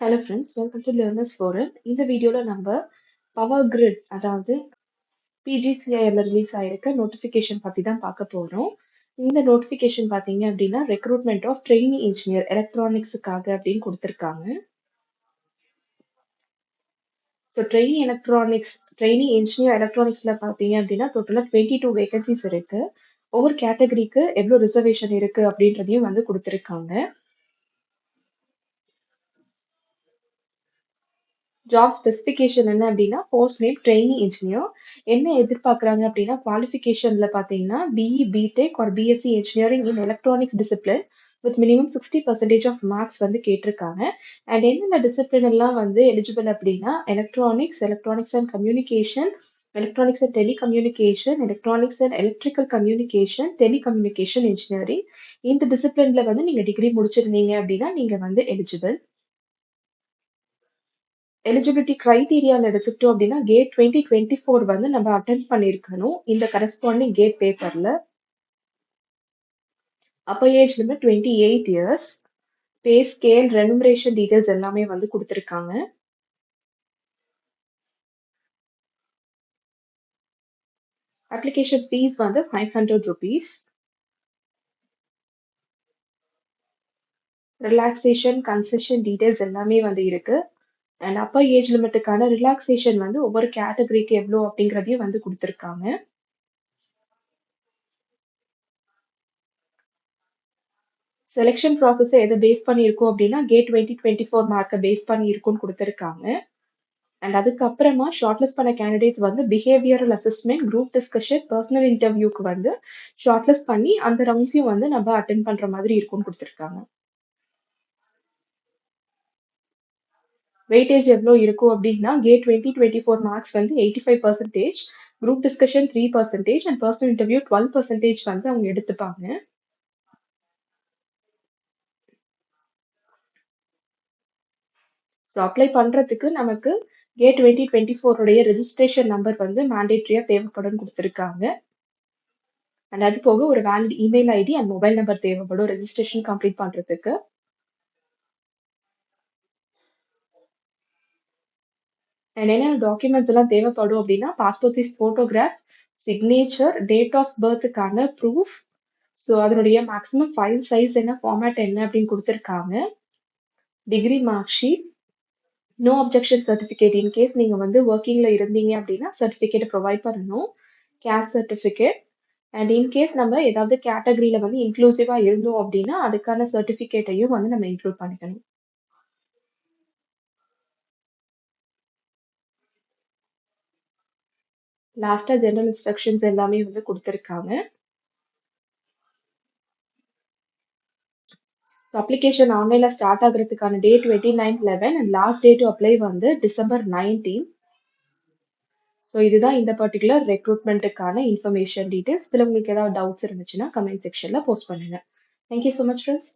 Hello friends, welcome to learners forum. இந்த வீடியோவில் நம்ம பவர் கிரிட் அதாவது பிஜிசிஐல ரிலீஸ் ஆயிருக்க நோட்டிஃபிகேஷன் பற்றி தான் பார்க்க போகிறோம். இந்த நோட்டிஃபிகேஷன் பார்த்தீங்க அப்படின்னா ரெக்ரூட்மெண்ட் ஆஃப் ட்ரெயினி இன்ஜினியர் எலக்ட்ரானிக்ஸுக்காக அப்படின்னு கொடுத்துருக்காங்க. ஸோ ட்ரெயினி இன்ஜினியர் எலக்ட்ரானிக்ஸில் பார்த்தீங்க அப்படின்னா டோட்டலாக 22 வேகன்சிஸ் இருக்கு. ஒவ்வொரு கேட்டகரிக்கு எவ்வளோ ரிசர்வேஷன் இருக்கு அப்படின்றதையும் வந்து கொடுத்துருக்காங்க. ஜாப் ஸ்பெசிஃபிகேஷன் என்ன அப்படின்னா போஸ்ட் நேம் ட்ரெயினி இன்ஜினியர். என்ன எதிர்பார்க்குறாங்க அப்படின்னா குவாலிஃபிகேஷன்ல பார்த்தீங்கன்னா பிஇ பிடெக் ஒரு BSc engineering in electronics discipline with minimum 60% of marks வந்து கேட்டிருக்காங்க. அண்ட் என்னென்ன டிசிப்ளின் எல்லாம் வந்து எலிஜிபிள் அப்படின்னா electronics and communication, electronics and telecommunication, electronics and electrical communication, telecommunication engineering. இந்த டிசிப்ளின்ல வந்து நீங்க டிகிரி முடிச்சிருந்தீங்க அப்படின்னா நீங்க வந்து எலிஜிபிள். எலிஜிபிலிட்டி கிரைட்டீரியால எடுத்துக்கிட்டோம் அப்படின்னா கேட் 2024 வந்து நம்ம அட்டென்ட் பண்ணியிருக்கணும் இந்த கரஸ்பாண்டிங் கேட் பேப்பர்ல. Upper age limit 28 years. Pay scale remuneration details எல்லாமே வந்து கொடுத்துருக்காங்க. அப்ளிகேஷன் ஃபீஸ் வந்து 500 rupees. ரிலாக்ஸேஷன் கன்செஷன் டீடைல்ஸ் எல்லாமே வந்து இருக்கு. அண்ட் அப்பர் ஏஜ் லிமிட்டுக்கான ரிலாக்ஸேஷன் வந்து ஒவ்வொரு கேட்டகரிக்கு எவ்வளோ அப்படிங்கிறதையும் வந்து கொடுத்துருக்காங்க. செலெக்ஷன் ப்ராசஸ் எதை பேஸ் பண்ணியிருக்கோம் அப்படின்னா கேட் 2024 மார்க்கை பேஸ் பண்ணி இருக்கும்னு கொடுத்துருக்காங்க. அண்ட் அதுக்கப்புறமா ஷார்ட்லிஸ்ட் பண்ண கேண்டிடேட்ஸ் வந்து behavioural assessment, group discussion, personal இன்டர்வியூக்கு வந்து ஷார்ட்லிஸ்ட் பண்ணி அந்த ரவுண்ட்ஸையும் வந்து நம்ம அட்டென்ட் பண்ற மாதிரி இருக்கும்னு கொடுத்துருக்காங்க. வெயிட்டேஜ் எவ்வளோ இருக்கும் அப்படின்னா கேட் 2024 மார்க்ஸ் வந்து 85%, group discussion 3% and personal interview 12% வந்து அவங்க எடுத்துப்பாங்க. ஸோ அப்ளை பண்றதுக்கு நமக்கு கேட் 2024 உடைய ரெஜிஸ்ட்ரேஷன் நம்பர் வந்து மேண்டேட்ரியா தேவைப்படும் கொடுத்துருக்காங்க. அண்ட் அது போக ஒரு valid email ID and mobile number தேவைப்படும் ரெஜிஸ்ட்ரேஷன் கம்ப்ளீட் பண்றதுக்கு. அண்ட் என்னென்ன டாக்குமெண்ட்ஸ் எல்லாம் தேவைப்படும் அப்படின்னா passport size photograph, signature, date of பர்த்துக்கான ப்ரூஃப், ஸோ அதனுடைய மேக்ஸிமம் ஃபைல் சைஸ் என்ன, ஃபார்மேட் என்ன அப்படின்னு கொடுத்துருக்காங்க. Degree mark sheet, no objection certificate in case நீங்க வந்து ஒர்க்கிங்ல இருந்தீங்க அப்படின்னா சர்டிஃபிகேட் ப்ரொவைட் பண்ணணும், கேஸ்ட் சர்டிஃபிகேட். அண்ட் இன்கேஸ் நம்ம ஏதாவது கேட்டகரியில வந்து இன்க்ளூசிவா இருந்தோம் அப்படின்னா அதுக்கான சர்டிஃபிகேட்டையும் வந்து நம்ம இன்க்ளூட் பண்ணிக்கணும். லாஸ்டா ஜெனரல் இன்ஸ்ட்ரக்ஷன்ஸ் எல்லாமே வந்து கொடுத்துருக்காங்க. அப்ளிகேஷன் ஆன்லைன்ல ஸ்டார்ட் ஆகுறதுக்கான date 29/11 and last date to apply வந்து December 19. ஸோ இதுதான் இந்த பர்டிகுலர் ரெக்ரூட்மெண்ட்டுக்கான இன்ஃபர்மேஷன் டீடைல்ஸ். இதில் உங்களுக்கு ஏதாவது டவுட்ஸ் இருந்துச்சுன்னா கமெண்ட் செக்ஷன்ல போஸ்ட் பண்ணுங்க. Thank you so much friends.